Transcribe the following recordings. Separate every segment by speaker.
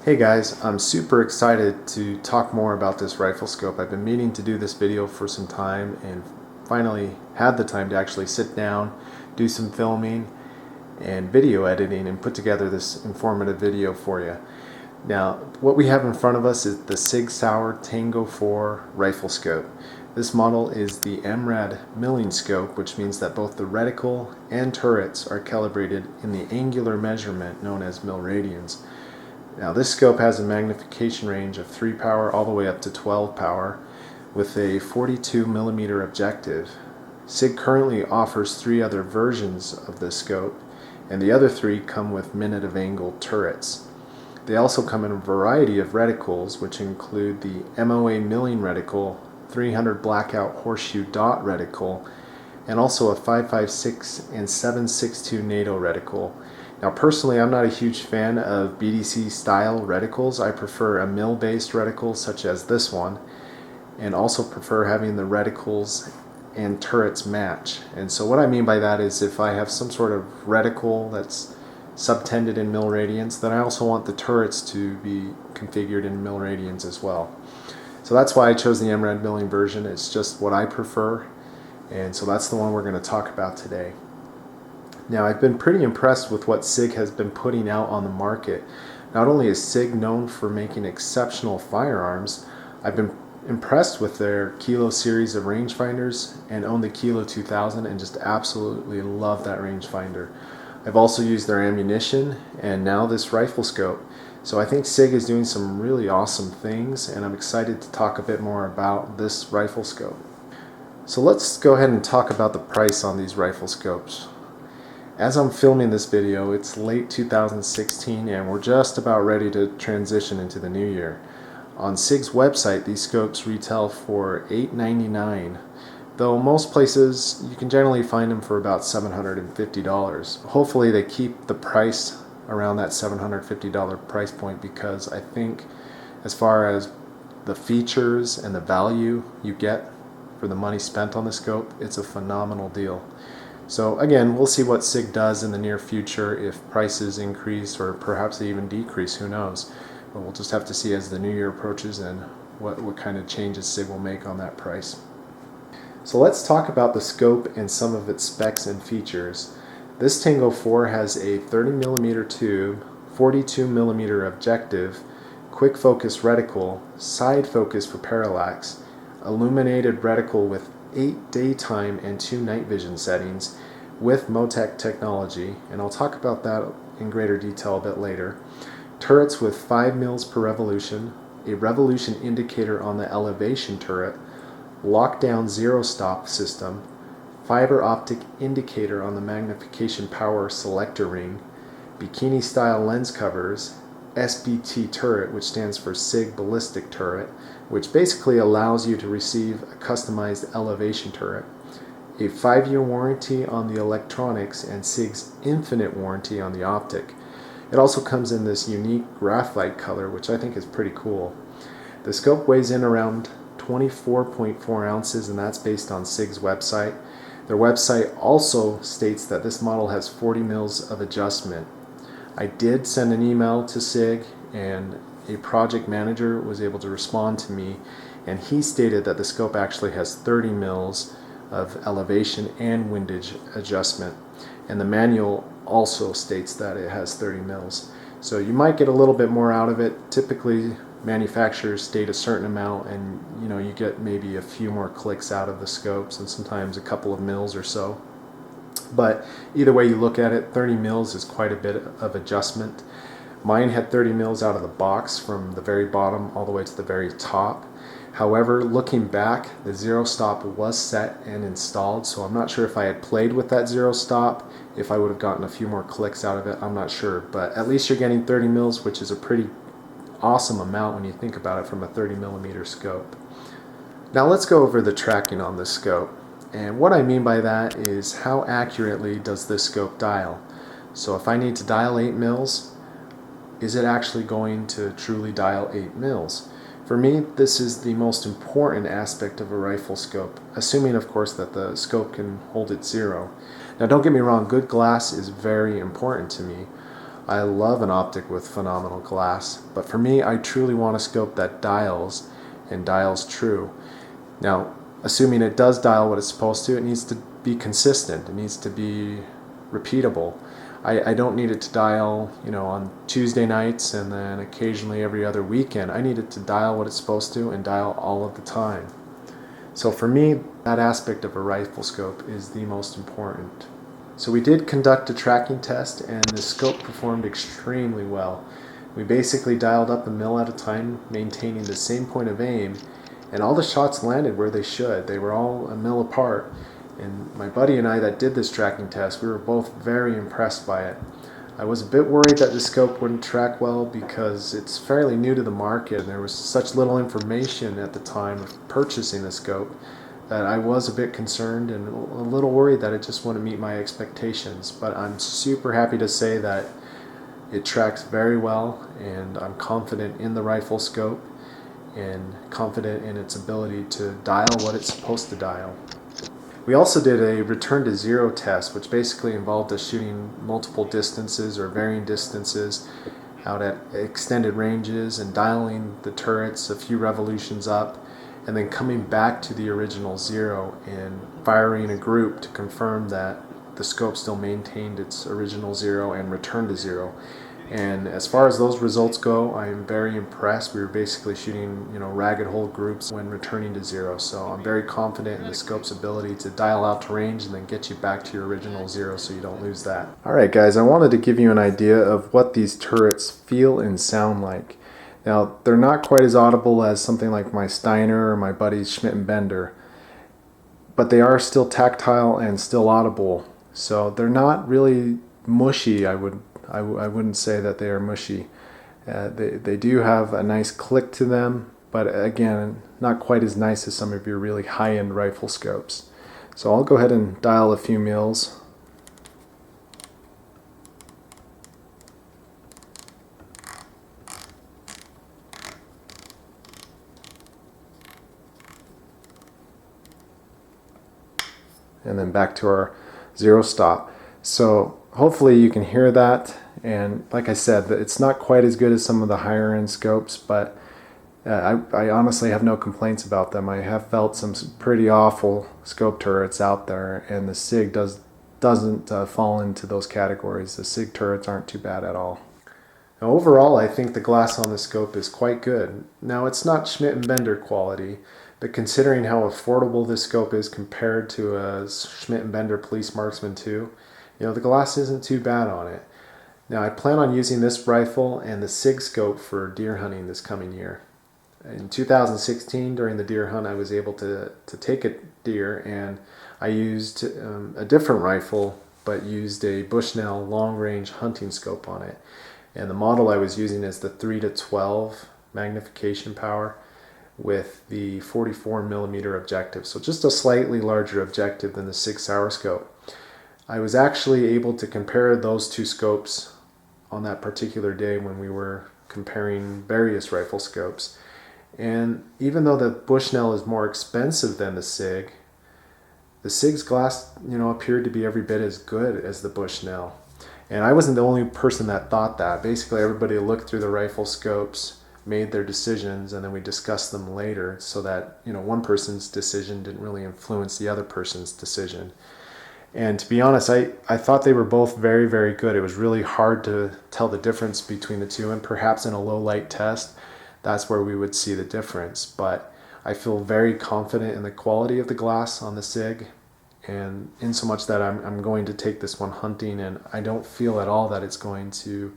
Speaker 1: Hey guys, I'm super excited to talk more about this rifle scope. I've been meaning to do this video for some time and finally had the time to actually sit down, do some filming and video editing and put together this informative video for you. Now, what we have in front of us is the Sig Sauer Tango 4 rifle scope. This model is the Mrad Milling scope, which means that both the reticle and turrets are calibrated in the angular measurement known as mil-radians. Now this scope has a magnification range of 3 power all the way up to 12 power with a 42mm objective. Sig currently offers 3 other versions of this scope, and the other 3 come with minute of angle turrets. They also come in a variety of reticles, which include the MOA milling reticle, 300 blackout horseshoe dot reticle, and also a 5.56 and 7.62 NATO reticle. Now personally, I'm not a huge fan of BDC style reticles. I prefer a mill-based reticle such as this one, and also prefer having the reticles and turrets match. And so what I mean by that is if I have some sort of reticle that's subtended in mil-radians, then I also want the turrets to be configured in mil-radians as well. So that's why I chose the Mrad Milling version. It's just what I prefer, and so that's the one we're going to talk about today. Now, I've been pretty impressed with what Sig has been putting out on the market. Not only is Sig known for making exceptional firearms, I've been impressed with their Kilo series of rangefinders and own the Kilo 2000 and just absolutely love that rangefinder. I've also used their ammunition and now this rifle scope. So I think Sig is doing some really awesome things, and I'm excited to talk a bit more about this rifle scope. So let's go ahead and talk about the price on these rifle scopes. As I'm filming this video, it's late 2016 and we're just about ready to transition into the new year. On Sig's website, these scopes retail for $899, though most places you can generally find them for about $750. Hopefully they keep the price around that $750 price point, because I think as far as the features and the value you get for the money spent on the scope, it's a phenomenal deal. So again, we'll see what Sig does in the near future, if prices increase or perhaps they even decrease, who knows. But we'll just have to see as the new year approaches and what kind of changes Sig will make on that price. So let's talk about the scope and some of its specs and features. This Tango 4 has a 30mm tube, 42mm objective, quick focus reticle, side focus for parallax, illuminated reticle with 8 daytime and 2 night vision settings with Motek technology, and I'll talk about that in greater detail a bit later. Turrets with 5 mils per revolution, a revolution indicator on the elevation turret, lockdown zero stop system, fiber optic indicator on the magnification power selector ring, bikini style lens covers, SPT turret, which stands for Sig Ballistic Turret, which basically allows you to receive a customized elevation turret, a 5-year warranty on the electronics, and Sig's infinite warranty on the optic. It also comes in this unique graphite color, which I think is pretty cool. The scope weighs in around 24.4 ounces, and that's based on Sig's website. Their website also states that this model has 40 mils of adjustment. I did send an email to Sig, and a project manager was able to respond to me, and he stated that the scope actually has 30 mils of elevation and windage adjustment, and the manual also states that it has 30 mils. So you might get a little bit more out of it. Typically manufacturers state a certain amount, and you get maybe a few more clicks out of the scopes, and sometimes a couple of mils or so. But either way you look at it, 30 mils is quite a bit of adjustment. Mine had 30 mils out of the box from the very bottom all the way to the very top. However, looking back, the zero stop was set and installed, so I'm not sure if I had played with that zero stop, if I would have gotten a few more clicks out of it, I'm not sure. But at least you're getting 30 mils, which is a pretty awesome amount when you think about it from a 30mm scope. Now let's go over the tracking on this scope. And what I mean by that is how accurately does this scope dial. So if I need to dial 8 mils, is it actually going to truly dial 8 mils? For me, this is the most important aspect of a rifle scope, assuming of course that the scope can hold its zero. Now don't get me wrong, good glass is very important to me. I love an optic with phenomenal glass, but for me, I truly want a scope that dials and dials true. Now, assuming it does dial what it's supposed to, it needs to be consistent. It needs to be repeatable. I don't need it to dial, on Tuesday nights and then occasionally every other weekend. I need it to dial what it's supposed to and dial all of the time. So for me, that aspect of a rifle scope is the most important. So we did conduct a tracking test and the scope performed extremely well. We basically dialed up a mil at a time, maintaining the same point of aim, and all the shots landed where they should. They were all a mil apart. And my buddy and I that did this tracking test, we were both very impressed by it. I was a bit worried that the scope wouldn't track well because it's fairly new to the market and there was such little information at the time of purchasing the scope that I was a bit concerned and a little worried that it just wouldn't meet my expectations. But I'm super happy to say that it tracks very well, and I'm confident in the rifle scope and confident in its ability to dial what it's supposed to dial. We also did a return to zero test, which basically involved us shooting multiple distances or varying distances out at extended ranges and dialing the turrets a few revolutions up, and then coming back to the original zero and firing a group to confirm that the scope still maintained its original zero and returned to zero. And as far as those results go, I'm very impressed. We were basically shooting, ragged hole groups when returning to zero. So I'm very confident in the scope's ability to dial out to range and then get you back to your original zero so you don't lose that. All right, guys, I wanted to give you an idea of what these turrets feel and sound like. Now, they're not quite as audible as something like my Steiner or my buddy's Schmidt and Bender, but they are still tactile and still audible. So they're not really mushy. I wouldn't say that they are mushy. They do have a nice click to them, but again, not quite as nice as some of your really high-end rifle scopes. So I'll go ahead and dial a few mils. And then back to our zero stop. So hopefully you can hear that, and like I said, it's not quite as good as some of the higher end scopes, but I honestly have no complaints about them. I have felt some pretty awful scope turrets out there, and the Sig doesn't fall into those categories. The Sig turrets aren't too bad at all. Now, overall, I think the glass on the scope is quite good. Now, it's not Schmidt and Bender quality, but considering how affordable this scope is compared to a Schmidt and Bender Police Marksman 2, the glass isn't too bad on it. Now, I plan on using this rifle and the Sig scope for deer hunting this coming year. In 2016, during the deer hunt, I was able to take a deer, and I used a different rifle, but used a Bushnell long-range hunting scope on it. And the model I was using is the 3-12 magnification power with the 44mm objective, so just a slightly larger objective than the Sig Sauer scope. I was actually able to compare those two scopes on that particular day when we were comparing various rifle scopes. And even though the Bushnell is more expensive than the Sig's glass, appeared to be every bit as good as the Bushnell. And I wasn't the only person that thought that. Basically, everybody looked through the rifle scopes, made their decisions, and then we discussed them later so that, one person's decision didn't really influence the other person's decision. And to be honest, I thought they were both very, very good. It was really hard to tell the difference between the two, and perhaps in a low light test, that's where we would see the difference. But I feel very confident in the quality of the glass on the Sig, and in so much that I'm going to take this one hunting, and I don't feel at all that it's going to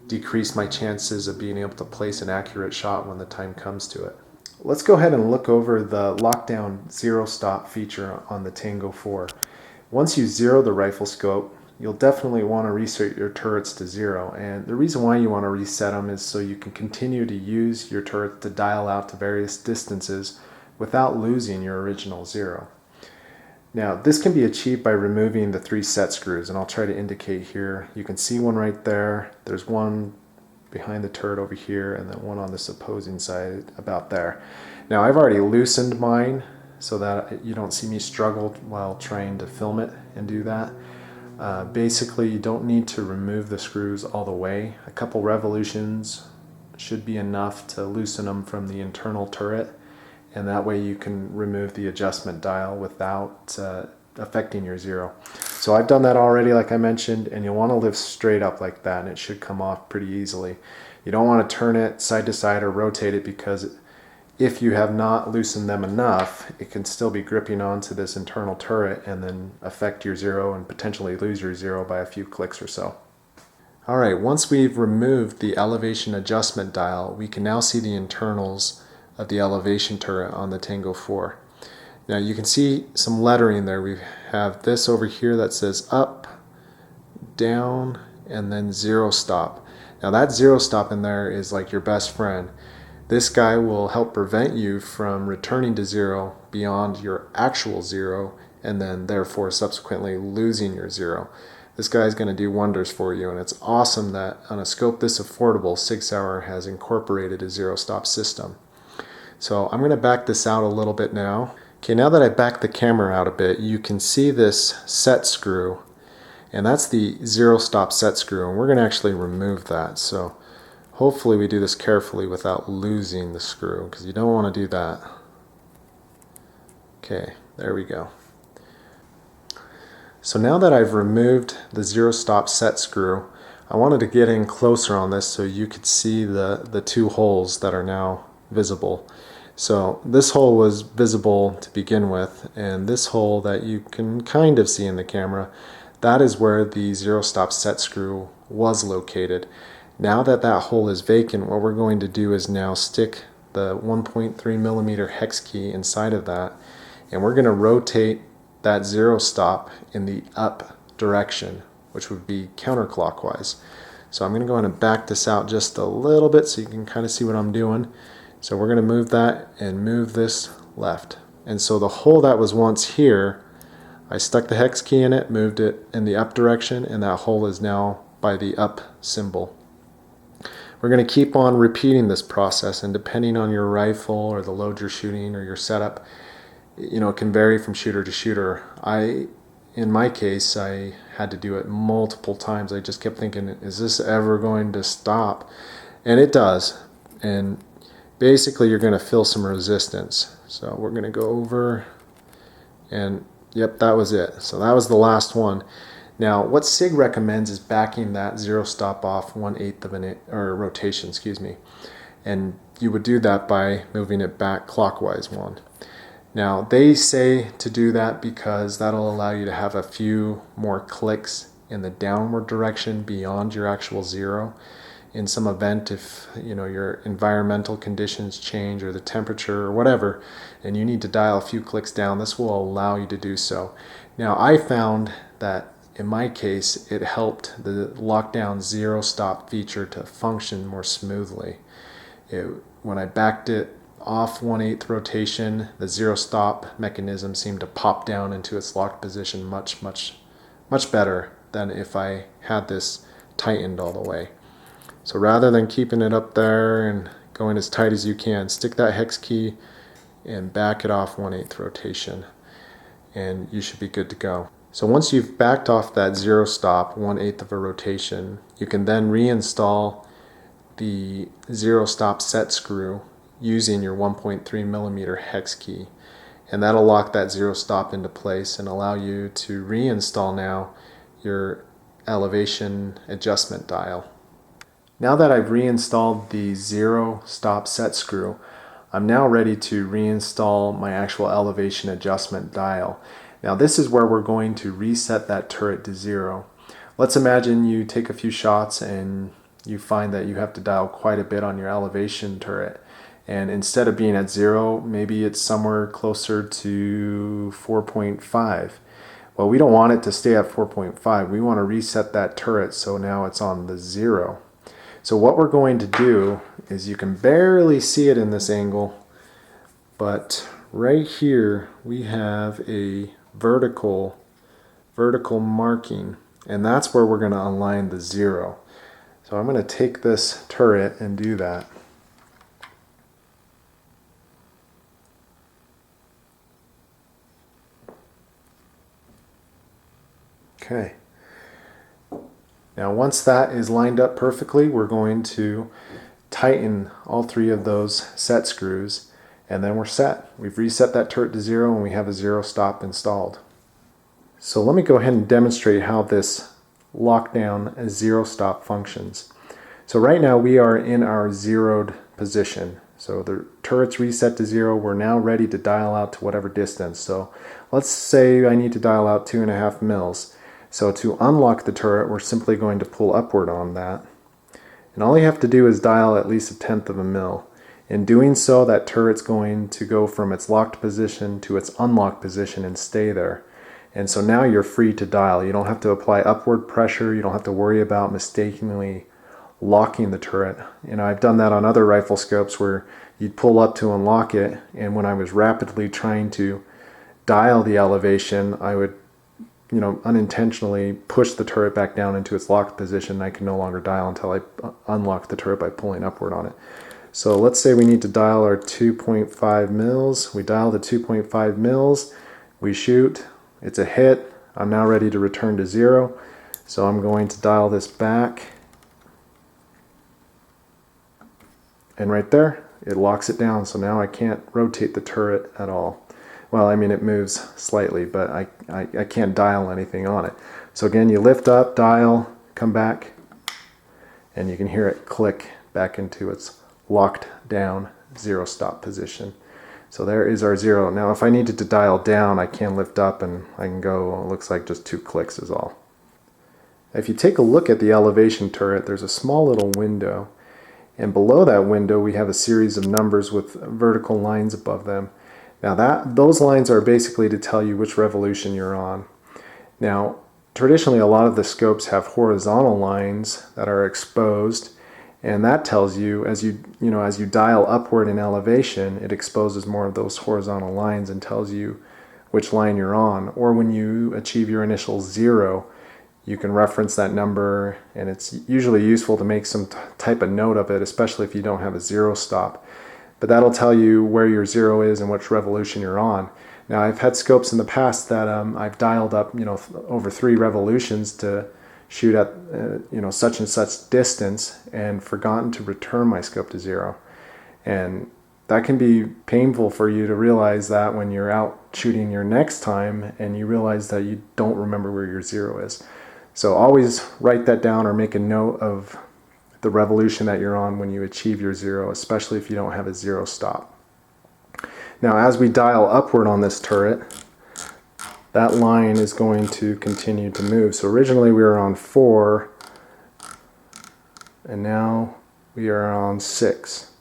Speaker 1: decrease my chances of being able to place an accurate shot when the time comes to it. Let's go ahead and look over the lockdown zero stop feature on the Tango 4. Once you zero the rifle scope, you'll definitely want to reset your turrets to zero, and the reason why you want to reset them is so you can continue to use your turrets to dial out to various distances without losing your original zero. Now, this can be achieved by removing the 3 set screws, and I'll try to indicate here. You can see one right there. There's one behind the turret over here, and then one on this opposing side about there. Now, I've already loosened mine so that you don't see me struggle while trying to film it and do that. Basically, you don't need to remove the screws all the way. A couple revolutions should be enough to loosen them from the internal turret, and that way you can remove the adjustment dial without affecting your zero. So I've done that already, like I mentioned, and you'll want to lift straight up like that, and it should come off pretty easily. You don't want to turn it side to side or rotate it, because if you have not loosened them enough, it can still be gripping onto this internal turret and then affect your zero and potentially lose your zero by a few clicks or so. Alright, once we've removed the elevation adjustment dial, we can now see the internals of the elevation turret on the Tango 4. Now you can see some lettering there. We have this over here that says up, down, and then zero stop. Now that zero stop in there is like your best friend. This guy will help prevent you from returning to zero beyond your actual zero, and then therefore subsequently losing your zero. This guy is going to do wonders for you, and it's awesome that on a scope this affordable, Sig Sauer has incorporated a zero stop system. So I'm going to back this out a little bit now. Okay, now that I backed the camera out a bit, you can see this set screw, and that's the zero stop set screw, and we're going to actually remove that. So hopefully we do this carefully without losing the screw, because you don't want to do that. Okay, there we go. So now that I've removed the zero stop set screw, I wanted to get in closer on this so you could see the two holes that are now visible. So this hole was visible to begin with, and this hole that you can kind of see in the camera, that is where the zero stop set screw was located. Now that that hole is vacant, what we're going to do is now stick the 1.3 millimeter hex key inside of that, and we're going to rotate that zero stop in the up direction, which would be counterclockwise. So I'm going to go ahead and back this out just a little bit so you can kind of see what I'm doing. So we're going to move that and move this left. And so the hole that was once here, I stuck the hex key in it, moved it in the up direction, and that hole is now by the up symbol. We're going to keep on repeating this process, and depending on your rifle or the load you're shooting or your setup, you know, it can vary from shooter to shooter. In my case, I had to do it multiple times. I just kept thinking, is this ever going to stop? And it does. And basically you're going to feel some resistance. So we're going to go over, and yep, that was it. So that was the last one. Now what SIG recommends is backing that zero stop off 1/8 of an rotation, excuse me. And you would do that by moving it back clockwise one. Now they say to do that because that'll allow you to have a few more clicks in the downward direction beyond your actual zero. In some event, if you know your environmental conditions change or the temperature or whatever, and you need to dial a few clicks down, this will allow you to do so. Now I found that in my case it helped the lockdown zero stop feature to function more smoothly. When I backed it off 1/8 rotation, the zero stop mechanism seemed to pop down into its locked position much better than if I had this tightened all the way. So rather than keeping it up there and going as tight as you can, stick that hex key and back it off 1/8 rotation, and you should be good to go. So once you've backed off that zero stop 1/8 of a rotation, you can then reinstall the zero stop set screw using your 1.3 millimeter hex key, and that'll lock that zero stop into place and allow you to reinstall now your elevation adjustment dial. Now that I've reinstalled the zero stop set screw, I'm now ready to reinstall my actual elevation adjustment dial. Now this is where we're going to reset that turret to zero. Let's imagine you take a few shots and you find that you have to dial quite a bit on your elevation turret. And instead of being at zero, maybe it's somewhere closer to 4.5. Well, we don't want it to stay at 4.5. We want to reset that turret so now it's on the zero. So what we're going to do is, you can barely see it in this angle, but right here we have a vertical marking, and that's where we're going to align the zero. So I'm going to take this turret and do that. Okay, Now once that is lined up perfectly, we're going to tighten all 3 of those set screws, and then we're set. We've reset that turret to 0 and we have a 0 stop installed. So let me go ahead and demonstrate how this lockdown 0 stop functions. So right now we are in our zeroed position. So the turret's reset to 0. We're now ready to dial out to whatever distance. So let's say I need to dial out 2.5 mils. So to unlock the turret, we're simply going to pull upward on that. And all you have to do is dial at least 1/10 of a mil. In doing so, that turret's going to go from its locked position to its unlocked position and stay there. And so now you're free to dial. You don't have to apply upward pressure. You don't have to worry about mistakenly locking the turret. You know, I've done that on other rifle scopes where you'd pull up to unlock it, and when I was rapidly trying to dial the elevation, I would, you know, unintentionally push the turret back down into its locked position. I can no longer dial until I unlock the turret by pulling upward on it. So let's say we need to dial our 2.5 mils. We dial the 2.5 mils, we shoot, it's a hit. I'm now ready to return to 0. So I'm going to dial this back. And right there, it locks it down. So now I can't rotate the turret at all. Well, I mean, it moves slightly, but I can't dial anything on it. So again, you lift up, dial, come back, and you can hear it click back into its locked down 0 stop position. So there is our 0. Now if I needed to dial down, I can lift up and I can go, it looks like just 2 clicks is all. If you take a look at the elevation turret, there's a small little window. And below that window, we have a series of numbers with vertical lines above them. Now those lines are basically to tell you which revolution you're on. Now, traditionally, a lot of the scopes have horizontal lines that are exposed, and that tells you as you dial upward in elevation, it exposes more of those horizontal lines and tells you which line you're on. Or when you achieve your initial 0, you can reference that number, and it's usually useful to make some type of note of it, especially if you don't have a 0 stop. But that'll tell you where your 0 is and which revolution you're on. Now, I've had scopes in the past that I've dialed up, over 3 revolutions to shoot at, such and such distance and forgotten to return my scope to 0. And that can be painful for you to realize that when you're out shooting your next time and you realize that you don't remember where your 0 is. So always write that down or make a note of the revolution that you're on when you achieve your 0, especially if you don't have a 0 stop. Now, as we dial upward on this turret, that line is going to continue to move. So originally we were on 4, and now we are on 6.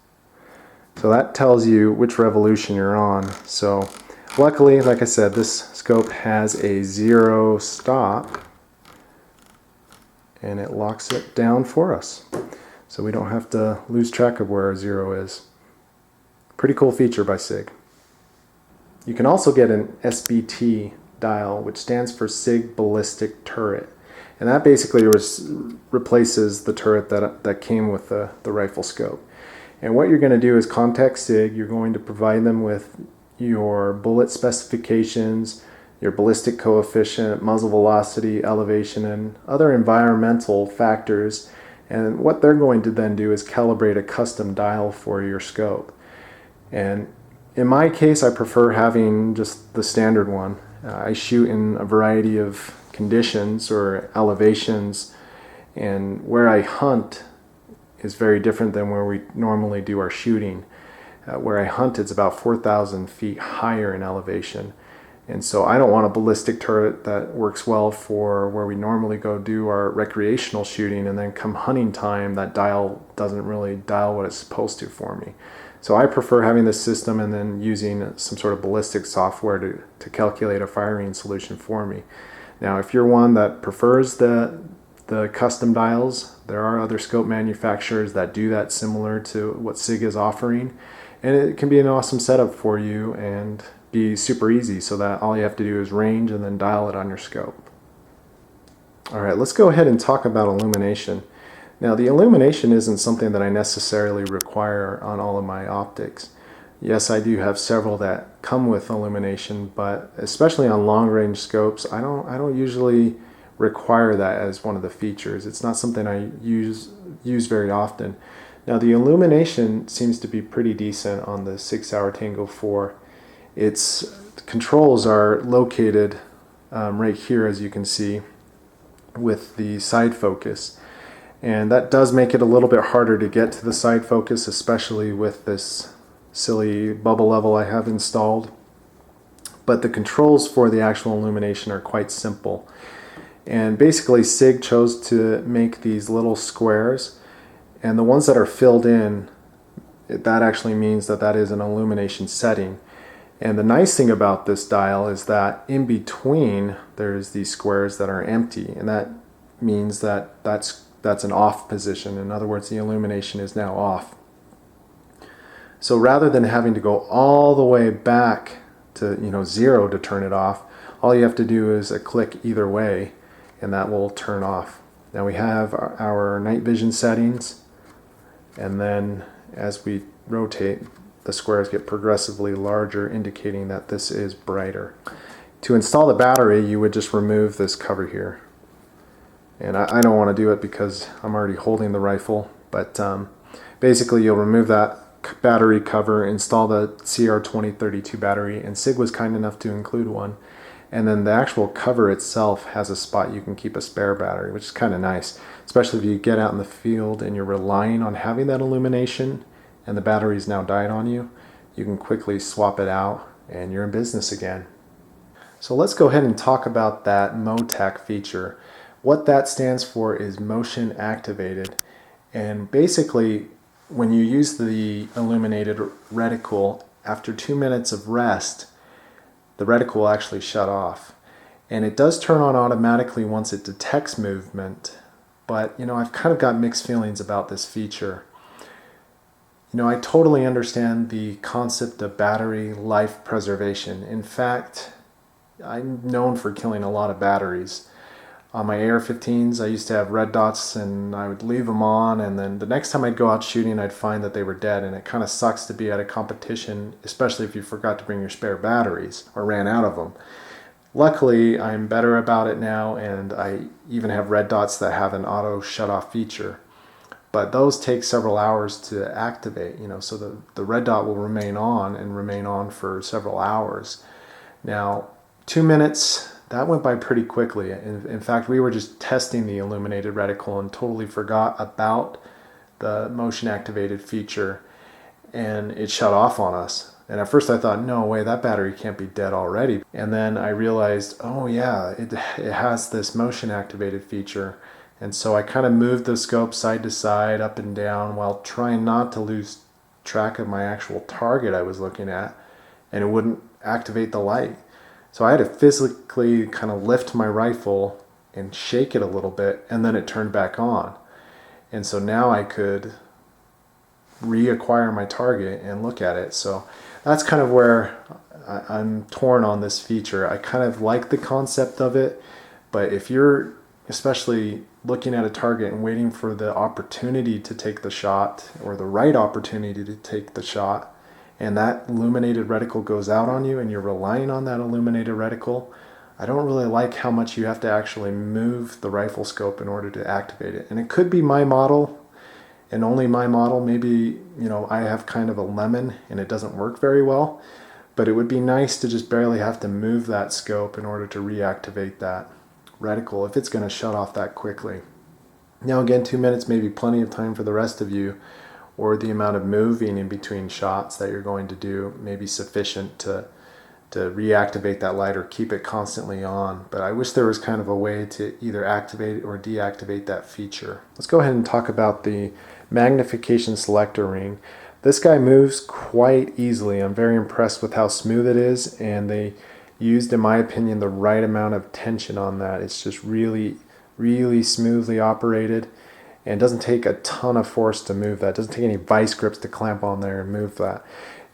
Speaker 1: So that tells you which revolution you're on. So luckily, like I said, this scope has a 0 stop, and it locks it down for us. So we don't have to lose track of where our 0 is. Pretty cool feature by Sig. You can also get an SPT Dial, which stands for Sig Ballistic Turret. And that basically replaces the turret that came with the rifle scope. And what you're going to do is contact Sig. You're going to provide them with your bullet specifications, your ballistic coefficient, muzzle velocity, elevation, and other environmental factors. And what they're going to then do is calibrate a custom dial for your scope. And in my case, I prefer having just the standard one. I shoot in a variety of conditions or elevations, and where I hunt is very different than where we normally do our shooting. Where I hunt, it's about 4,000 feet higher in elevation. And so I don't want a ballistic turret that works well for where we normally go do our recreational shooting, and then come hunting time, that dial doesn't really dial what it's supposed to for me. So I prefer having this system and then using some sort of ballistic software to calculate a firing solution for me. Now, if you're one that prefers the custom dials, there are other scope manufacturers that do that similar to what Sig is offering. And it can be an awesome setup for you and be super easy, so that all you have to do is range and then dial it on your scope. Alright, let's go ahead and talk about illumination. Now, the illumination isn't something that I necessarily require on all of my optics. Yes, I do have several that come with illumination, but especially on long-range scopes, I don't usually require that as one of the features. It's not something I use very often. Now the illumination seems to be pretty decent on the Sig Sauer Tango 4. Its controls are located right here, as you can see, with the side focus. And that does make it a little bit harder to get to the side focus, especially with this silly bubble level I have installed. But the controls for the actual illumination are quite simple. And basically Sig chose to make these little squares, and the ones that are filled in, that actually means that that is an illumination setting. And the nice thing about this dial is that in between there's these squares that are empty, and that means that that's an off position. In other words, the illumination is now off. So rather than having to go all the way back to 0 to turn it off, all you have to do is a click either way and that will turn off. Now we have our night vision settings, and then as we rotate, the squares get progressively larger, indicating that this is brighter. To install the battery, you would just remove this cover here. And I don't want to do it because I'm already holding the rifle, but basically you'll remove that battery cover, install the CR2032 battery, and Sig was kind enough to include one. And then the actual cover itself has a spot you can keep a spare battery, which is kind of nice, especially if you get out in the field and you're relying on having that illumination and the battery's now died on you. You can quickly swap it out and you're in business again. So let's go ahead and talk about that MOTAC feature. What that stands for is motion activated, and basically when you use the illuminated reticle, after 2 minutes of rest, the reticle will actually shut off. And it does turn on automatically once it detects movement, but I've kind of got mixed feelings about this feature. I totally understand the concept of battery life preservation. In fact, I'm known for killing a lot of batteries. On my AR-15s, I used to have red dots, and I would leave them on, and then the next time I'd go out shooting, I'd find that they were dead, and it kind of sucks to be at a competition, especially if you forgot to bring your spare batteries or ran out of them. Luckily, I'm better about it now, and I even have red dots that have an auto shut-off feature. But those take several hours to activate, so the red dot will remain on for several hours. Now, 2 minutes, that went by pretty quickly. In fact, we were just testing the illuminated reticle and totally forgot about the motion activated feature, and it shut off on us. And at first I thought, no way, that battery can't be dead already. And then I realized, oh yeah, it has this motion activated feature. And so I kind of moved the scope side to side, up and down, while trying not to lose track of my actual target I was looking at, and it wouldn't activate the light. So I had to physically kind of lift my rifle and shake it a little bit, and then it turned back on. And so now I could reacquire my target and look at it. So that's kind of where I'm torn on this feature. I kind of like the concept of it, but if you're especially looking at a target and waiting for the opportunity to take the shot, or the right opportunity to take the shot, and that illuminated reticle goes out on you and you're relying on that illuminated reticle, I don't really like how much you have to actually move the rifle scope in order to activate it. And it could be my model and only my model. Maybe I have kind of a lemon and it doesn't work very well, but it would be nice to just barely have to move that scope in order to reactivate that reticle if it's going to shut off that quickly. Now again, 2 minutes may be plenty of time for the rest of you, or the amount of moving in between shots that you're going to do may be sufficient to reactivate that light or keep it constantly on. But I wish there was kind of a way to either activate or deactivate that feature. Let's go ahead and talk about the magnification selector ring. This guy moves quite easily. I'm very impressed with how smooth it is, and they used, in my opinion, the right amount of tension on that. It's just really, really smoothly operated, and it doesn't take a ton of force to move that. It doesn't take any vice grips to clamp on there and move that.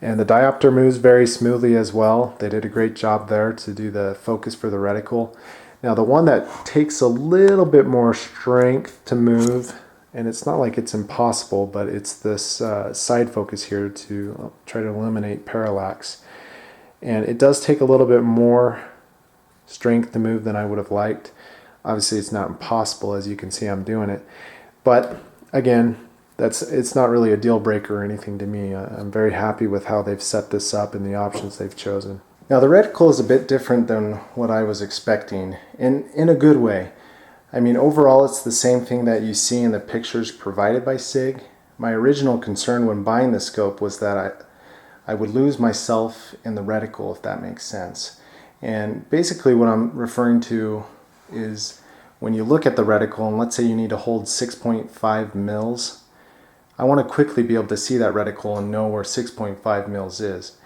Speaker 1: And the diopter moves very smoothly as well. They did a great job there to do the focus for the reticle. Now the one that takes a little bit more strength to move, and it's not like it's impossible, but it's this side focus here to try to eliminate parallax. And it does take a little bit more strength to move than I would have liked. Obviously it's not impossible, as you can see I'm doing it. But again, it's not really a deal breaker or anything to me. I'm very happy with how they've set this up and the options they've chosen. Now the reticle is a bit different than what I was expecting, in a good way. I mean, overall it's the same thing that you see in the pictures provided by Sig. My original concern when buying the scope was that I would lose myself in the reticle, if that makes sense. And basically what I'm referring to is when you look at the reticle, and let's say you need to hold 6.5 mils, I want to quickly be able to see that reticle and know where 6.5 mils is.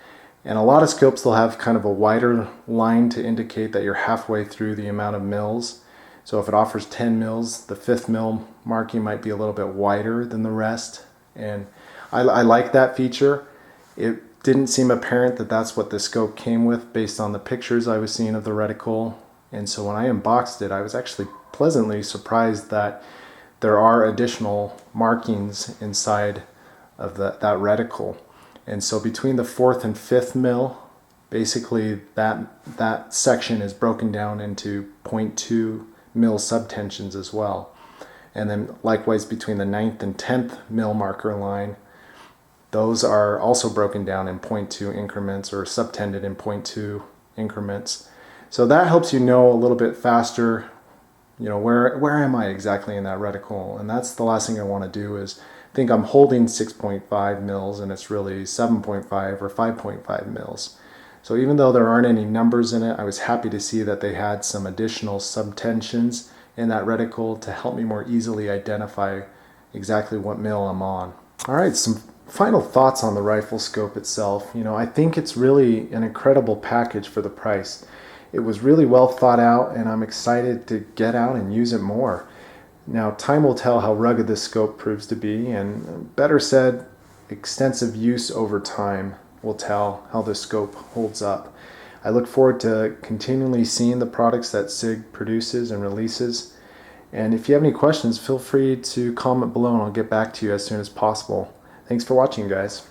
Speaker 1: And a lot of scopes will have kind of a wider line to indicate that you're halfway through the amount of mils. So if it offers 10 mils, the 5th mil marking might be a little bit wider than the rest. And I like that feature. It didn't seem apparent that that's what the scope came with based on the pictures I was seeing of the reticle. And so when I unboxed it, I was actually pleasantly surprised that there are additional markings inside of that reticle. And so between the 4th and 5th mil, basically that section is broken down into 0.2 mil subtensions as well. And then likewise between the 9th and 10th mil marker line, those are also broken down in 0.2 increments or subtended in 0.2 increments. So that helps you know a little bit faster, you know, where am I exactly in that reticle. And that's the last thing I want to do is think I'm holding 6.5 mils and it's really 7.5 or 5.5 mils. So even though there aren't any numbers in it, I was happy to see that they had some additional subtensions in that reticle to help me more easily identify exactly what mil I'm on. All right, some final thoughts on the rifle scope itself. You know, I think it's really an incredible package for the price. It was really well thought out, and I'm excited to get out and use it more. Now, time will tell how rugged this scope proves to be, and better said, extensive use over time will tell how this scope holds up. I look forward to continually seeing the products that Sig produces and releases. And if you have any questions, feel free to comment below and I'll get back to you as soon as possible. Thanks for watching, guys.